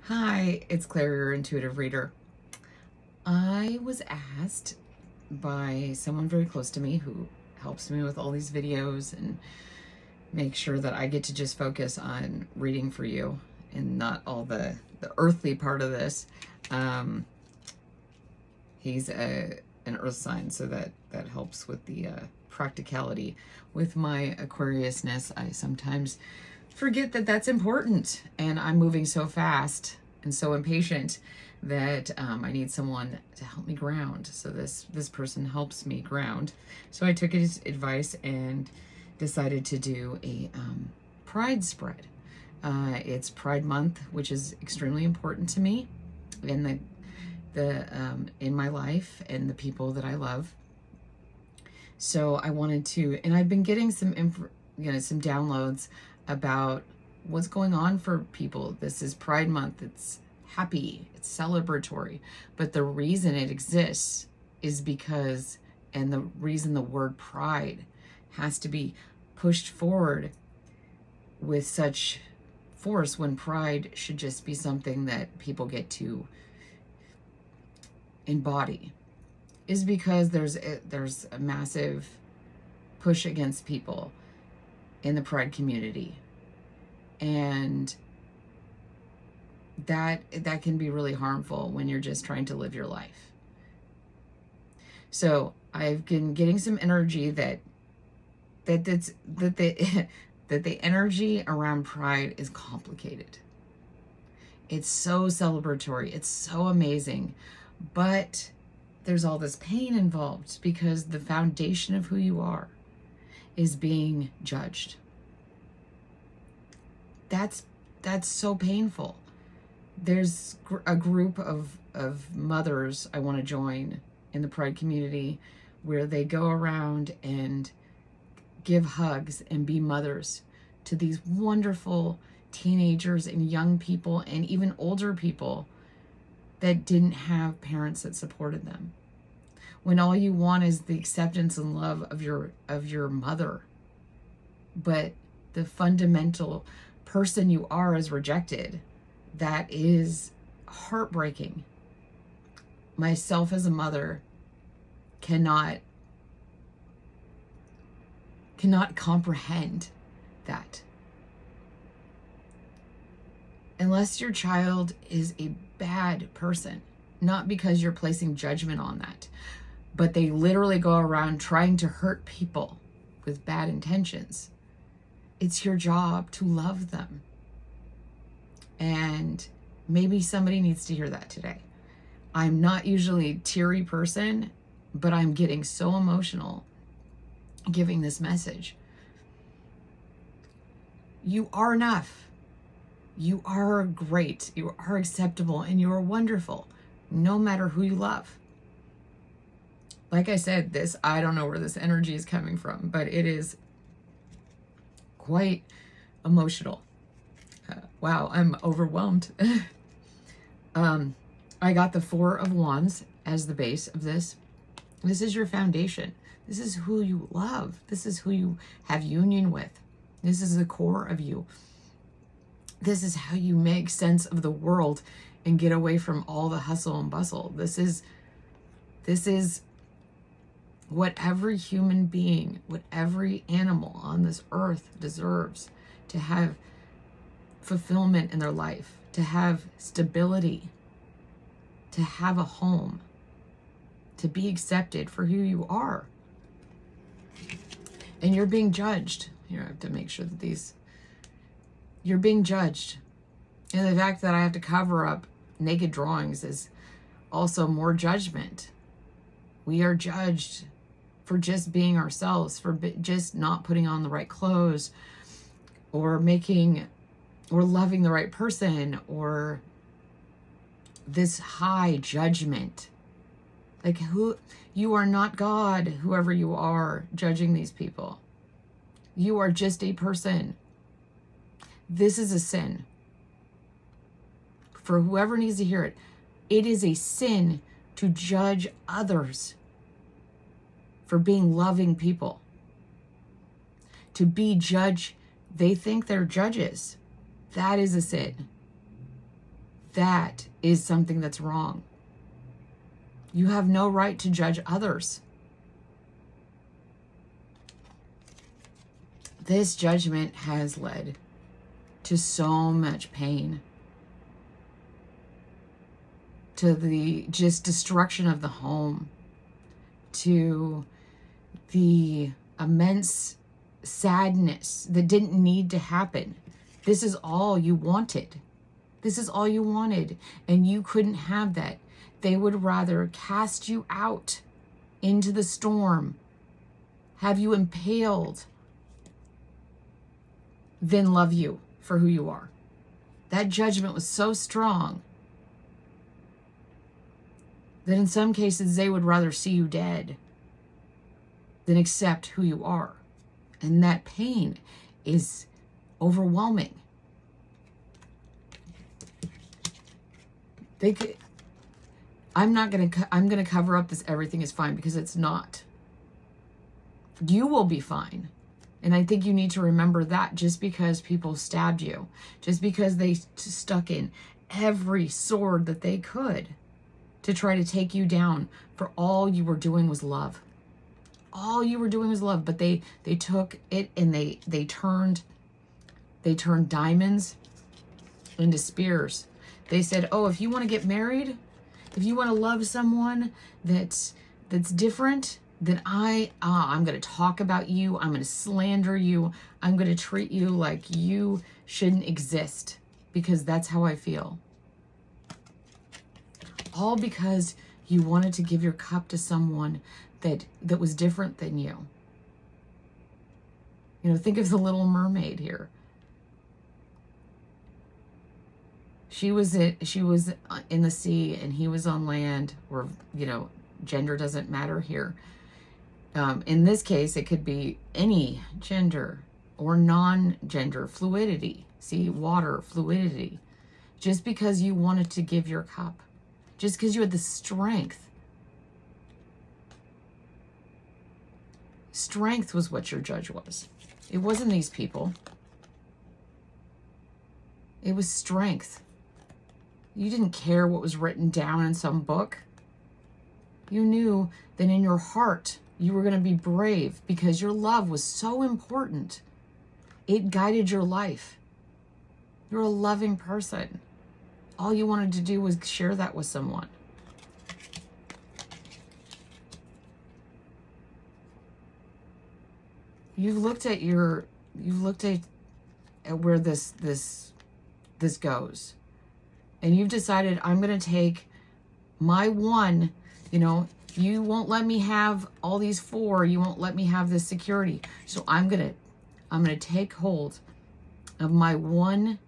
Hi, it's Claire, your intuitive reader. I was asked by someone very close to me who helps me with all these videos and make sure that I get to just focus on reading for you and not all the earthly part of this. He's an earth sign, so that helps with the practicality. With my Aquariusness, I sometimes forget that that's important, and I'm moving so fast and so impatient that I need someone to help me ground. So this person helps me ground. So I took his advice and decided to do a pride spread. It's Pride Month, which is extremely important to me in in my life and the people that I love. So I wanted to, and I've been getting some some downloads about what's going on for people. This is Pride Month. It's happy, it's celebratory, but the reason it exists is because, and the reason the word pride has to be pushed forward with such force when pride should just be something that people get to embody, is because there's a massive push against people in the pride community, and that can be really harmful when you're just trying to live your life. So I've been getting some energy that the energy around pride is complicated. It's so celebratory, it's so amazing, but there's all this pain involved because the foundation of who you are is being judged. That's so painful. There's a group of mothers I want to join in the Pride community where they go around and give hugs and be mothers to these wonderful teenagers and young people and even older people that didn't have parents that supported them. When all you want is the acceptance and love of your mother, but the fundamental person you are is rejected, that is heartbreaking. Myself as a mother cannot comprehend that. Unless your child is a bad person, not because you're placing judgment on that, but they literally go around trying to hurt people with bad intentions, it's your job to love them. And maybe somebody needs to hear that today. I'm not usually a teary person, but I'm getting so emotional giving this message. You are enough. You are great. You are acceptable, and you are wonderful, no matter who you love. Like I said, I don't know where this energy is coming from, but it is quite emotional. Wow, I'm overwhelmed. I got the Four of Wands as the base of this. This is your foundation. This is who you love. This is who you have union with. This is the core of you. This is how you make sense of the world and get away from all the hustle and bustle. This is what every human being, what every animal on this earth deserves: to have fulfillment in their life, to have stability, to have a home, to be accepted for who you are. And you're being judged. Here, I have to make sure that you're being judged. And the fact that I have to cover up naked drawings is also more judgment. We are judged for just being ourselves, for just not putting on the right clothes, or loving the right person, or this high judgment. Like, you are not God, whoever you are, judging these people. You are just a person. This is a sin. For whoever needs to hear it, it is a sin to judge others for being loving people. To be judge, they think they're judges. That is a sin. that is something that's wrong. You have no right to judge others. This judgment has led to so much pain, to the just destruction of the home, to the immense sadness that didn't need to happen. This is all you wanted. This is all you wanted, and you couldn't have that. They would rather cast you out into the storm, have you impaled, than love you for who you are. That judgment was so strong that in some cases they would rather see you dead than accept who you are. And that pain is overwhelming. I'm going to cover up this everything is fine, because it's not. You will be fine. And I think you need to remember that just because people stabbed you, just because they stuck in every sword that they could to try to take you down, for all you were doing was love. All you were doing was love, but they took it and they turned diamonds into spears. They said, oh, if you want to get married, if you want to love someone that's different, then I'm going to talk about you. I'm going to slander you. I'm going to treat you like you shouldn't exist, because that's how I feel. All because you wanted to give your cup to someone that was different than you. You know, think of the Little Mermaid here. She was in the sea and he was on land, or, you know, gender doesn't matter here. In this case, it could be any gender or non-gender, fluidity. See, water, fluidity. Just because you wanted to give your cup, just because you had the strength. Strength was what your judge was. It wasn't these people. It was strength. You didn't care what was written down in some book. You knew that in your heart, you were going to be brave, because your love was so important. It guided your life. You're a loving person. All you wanted to do was share that with someone. You've looked at where this goes. And you've decided, I'm going to take my one, you know, you won't let me have all these four. You won't let me have this security. So I'm going to take hold of my one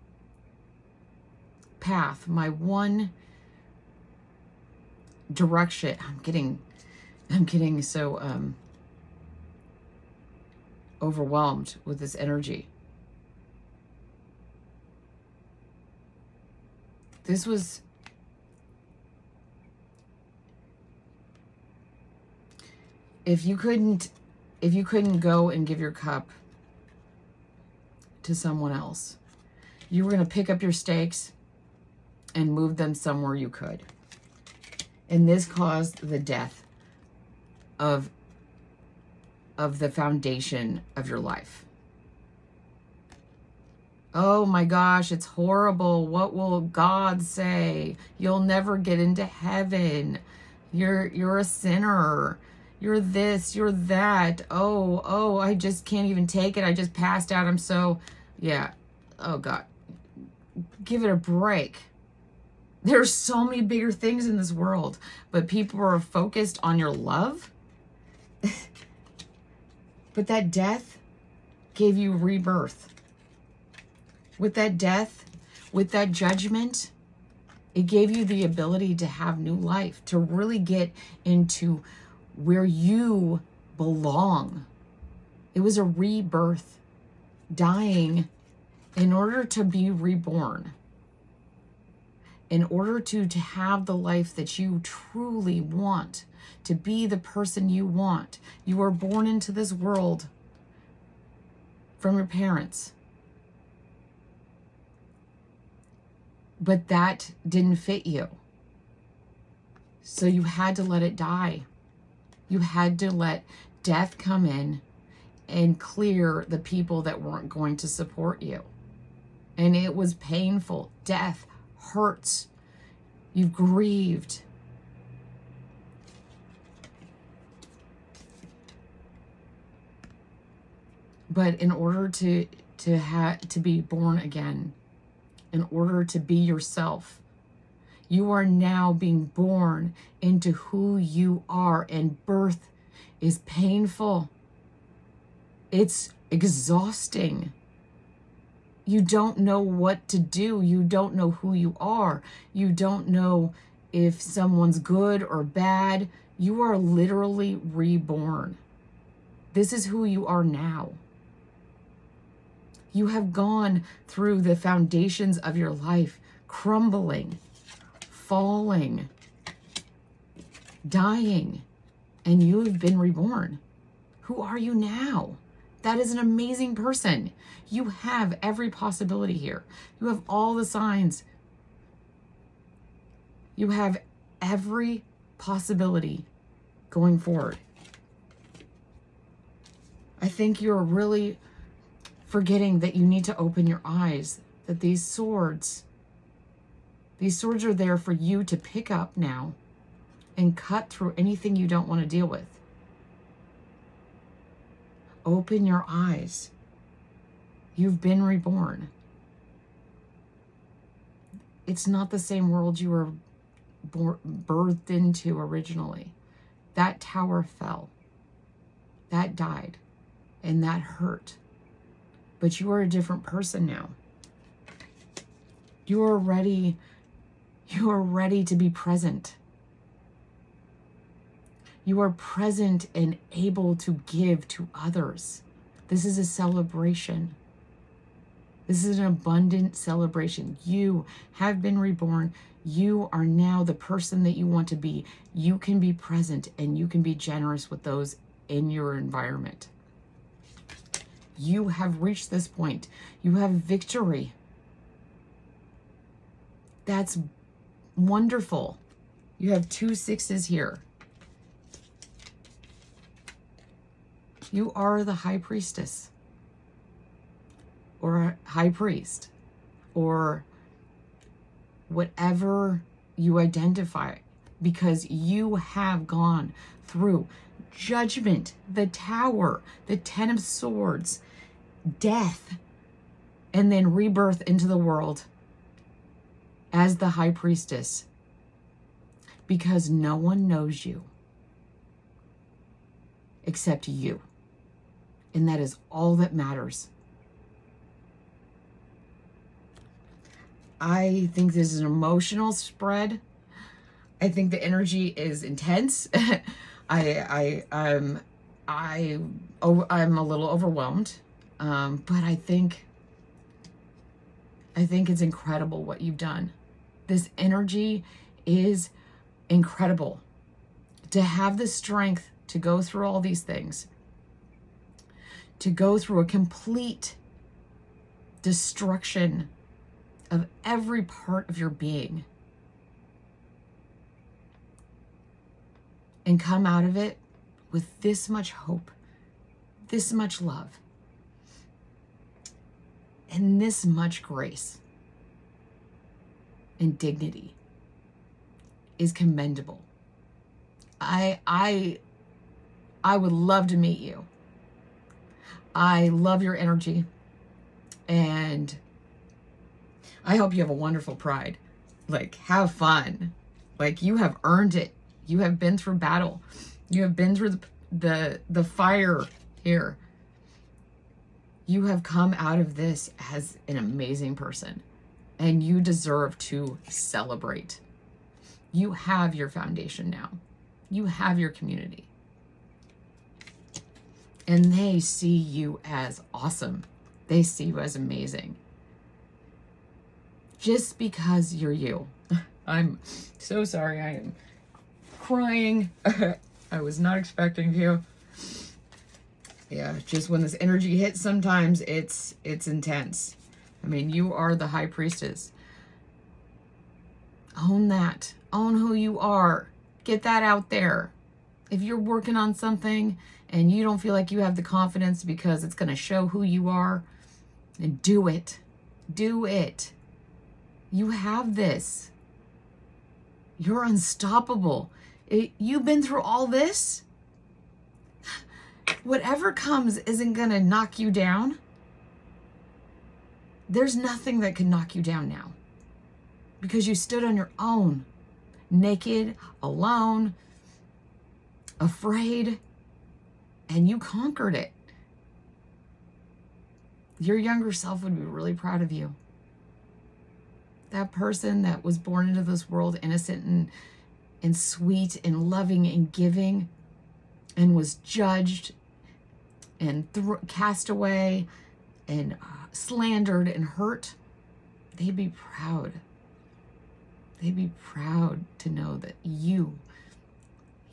path, my one direction. I'm getting so overwhelmed with this energy. This was, if you couldn't go and give your cup to someone else, you were going to pick up your stakes and move them somewhere you could. And this caused the death of the foundation of your life. Oh my gosh, it's horrible. What will God say? You'll never get into heaven. You're a sinner. You're this, you're that. Oh, I just can't even take it. I just passed out. I'm so, yeah. Oh God. Give it a break. There's so many bigger things in this world, but people are focused on your love. But that death gave you rebirth. With that death, with that judgment, it gave you the ability to have new life, to really get into where you belong. It was a rebirth, dying in order to be reborn, in order to have the life that you truly want, to be the person you want. You were born into this world from your parents. But that didn't fit you. So you had to let it die. You had to let death come in and clear the people that weren't going to support you. And it was painful. Death hurts. You've grieved. But in order to be born again, in order to be yourself, you are now being born into who you are, and birth is painful. It's exhausting. You don't know what to do. You don't know who you are. You don't know if someone's good or bad. You are literally reborn. This is who you are now. You have gone through the foundations of your life, crumbling, falling, dying, and you have been reborn. Who are you now? That is an amazing person. You have every possibility here. You have all the signs. You have every possibility going forward. I think you're really forgetting that you need to open your eyes, that these swords are there for you to pick up now and cut through anything you don't want to deal with. Open your eyes. You've been reborn. It's not the same world you were birthed into originally. That tower fell. That died. And that hurt. But you are a different person now. You are ready to be present. You are present and able to give to others. This is a celebration. This is an abundant celebration. You have been reborn. You are now the person that you want to be. You can be present and you can be generous with those in your environment. You have reached this point. You have victory. That's wonderful. You have 2 6s here. You are the high priestess or high priest or whatever you identify, because you have gone through judgment, the tower, the 10 of swords, death, and then rebirth into the world as the high priestess, because no one knows you except you. And that is all that matters. I think this is an emotional spread. I think the energy is intense. I'm a little overwhelmed, but I think it's incredible what you've done. This energy is incredible. To have the strength to go through all these things, to go through a complete destruction of every part of your being, and come out of it with this much hope, this much love, and this much grace and dignity is commendable. I would love to meet you. I love your energy, and I hope you have a wonderful Pride. Like, have fun. Like, you have earned it. You have been through battle. You have been through the fire here. You have come out of this as an amazing person, and you deserve to celebrate. You have your foundation now. You have your community. And they see you as awesome. They see you as amazing. Just because you're you. I'm so sorry. I am crying. I was not expecting to. Yeah, just when this energy hits, sometimes it's intense. I mean, you are the high priestess. Own that. Own who you are. Get that out there. If you're working on something and you don't feel like you have the confidence because it's going to show who you are, then do it. Do it. You have this. You're unstoppable. You've been through all this. Whatever comes isn't going to knock you down. There's nothing that can knock you down now because you stood on your own, naked, alone, afraid, and you conquered it. Your younger self would be really proud of you. That person that was born into this world innocent and sweet and loving and giving and was judged and cast away and slandered and hurt, they'd be proud. They'd be proud to know that you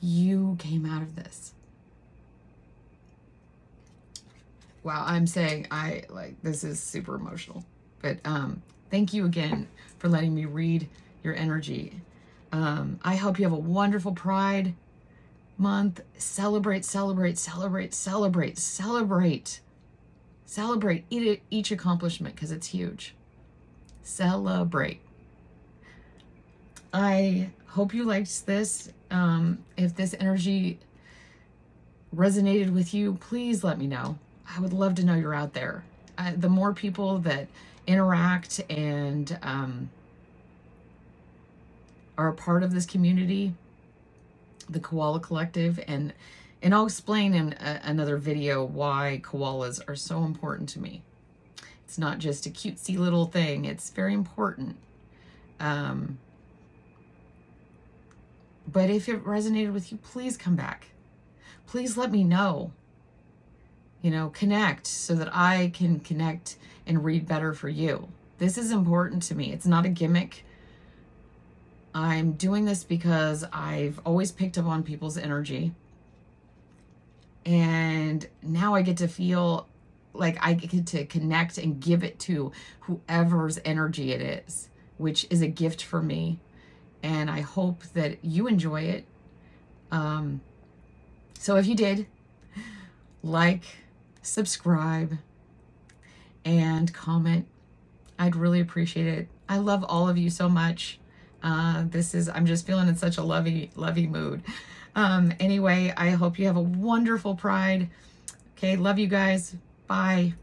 came out of this. Wow, I'm saying this is super emotional. But thank you again for letting me read your energy. I hope you have a wonderful Pride Month. Celebrate, celebrate, celebrate, celebrate, celebrate. Celebrate each accomplishment because it's huge. Celebrate. I hope you liked this. If this energy resonated with you, please let me know. I would love to know you're out there. The more people that interact and are a part of this community, the Koala Collective, and I'll explain in another video why koalas are so important to me. It's not just a cutesy little thing. It's very important. But if it resonated with you, please come back. Please let me know. Connect so that I can connect and read better for you. This is important to me. It's not a gimmick. I'm doing this because I've always picked up on people's energy. And now I get to feel like I get to connect and give it to whoever's energy it is, which is a gift for me. And I hope that you enjoy it. So if you did, like, subscribe, and comment. I'd really appreciate it. I love all of you so much. I'm just feeling in such a lovey mood. Anyway, I hope you have a wonderful Pride. Okay, love you guys. Bye.